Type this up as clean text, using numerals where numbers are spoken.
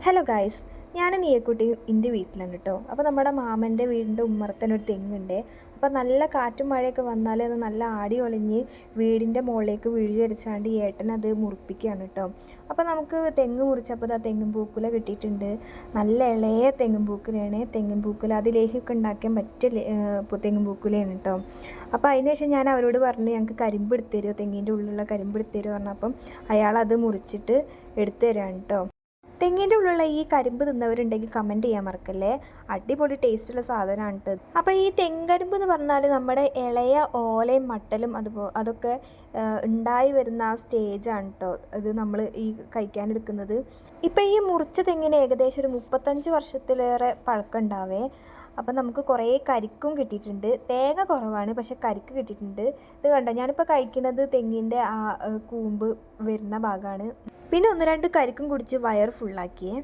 Hello guys, ഞാൻ നീയക്കുട്ടി എൻ്റെ വീട്ടിലാണ് കേട്ടോ. അപ്പോൾ നമ്മുടെ മാമൻ്റെ വീടിൻ്റെ ഉമ്മറത്തന്നെ ഒരു തെങ്ങുണ്ട്. അപ്പോൾ നല്ല കാറ്റും മഴയൊക്കെ വന്നാൽ അത് നല്ല ആടി ഒളിഞ്ഞ് വീടിൻ്റെ മുകളിലേക്ക് വീഴ്ചരിച്ചാണ്ട് ഏട്ടൻ അത് മുറിപ്പിക്കുകയാണ് കേട്ടോ. അപ്പോൾ നമുക്ക് തെങ്ങ് മുറിച്ചപ്പോൾ ആ തെങ്ങും പൂക്കുല കിട്ടിയിട്ടുണ്ട്. നല്ല ഇളയ തെങ്ങും പൂക്കുലയാണ്. തെങ്ങും പൂക്കുല അതിലേക്കൊക്കെ ഉണ്ടാക്കാൻ പറ്റിയ തെങ്ങും പൂക്കുലയാണ് കേട്ടോ. അപ്പോൾ അതിന് ശേഷം ഞാൻ അവരോട് പറഞ്ഞ് ഞങ്ങൾക്ക് കരിമ്പ് എടുത്ത് തരുമോ, തെങ്ങിൻ്റെ ഉള്ളിലുള്ള കരിമ്പ് എടുത്ത് തരുമോ പറഞ്ഞപ്പം അയാളത് മുറിച്ചിട്ട് എടുത്തു തരാണ് കേട്ടോ. തെങ്ങിൻ്റെ ഉള്ളിലുള്ള ഈ കരിമ്പ് തിന്നവരുണ്ടെങ്കിൽ കമൻറ്റ് ചെയ്യാൻ മറക്കല്ലേ. അടിപൊളി ടേസ്റ്റുള്ള സാധനമാണ് കേട്ടോ. അപ്പോൾ ഈ തെങ്കരിമ്പ് എന്ന് പറഞ്ഞാൽ നമ്മുടെ ഇളയ ഓലയും മട്ടലും അതൊക്കെ ഉണ്ടായി വരുന്ന ആ സ്റ്റേജാണ് കേട്ടോ ഇത് നമ്മൾ ഈ കഴിക്കാനെടുക്കുന്നത്. ഇപ്പോൾ ഈ മുറിച്ച തെങ്ങിന് ഏകദേശം ഒരു 35 വർഷത്തിലേറെ പഴക്കം ഉണ്ടാവേ. അപ്പം നമുക്ക് കുറേ കരിക്കും കിട്ടിയിട്ടുണ്ട്. തേങ്ങ കുറവാണ്, പക്ഷെ കരിക്ക് കിട്ടിയിട്ടുണ്ട്. ഇത് കണ്ടോ, ഞാനിപ്പോൾ കഴിക്കുന്നത് തെങ്ങിൻ്റെ ആ കൂമ്പ് വരുന്ന ഭാഗമാണ്. പിന്നെ 1-2 കരിക്കും കുടിച്ച് വയർ ഫുള്ളാക്കിയേ.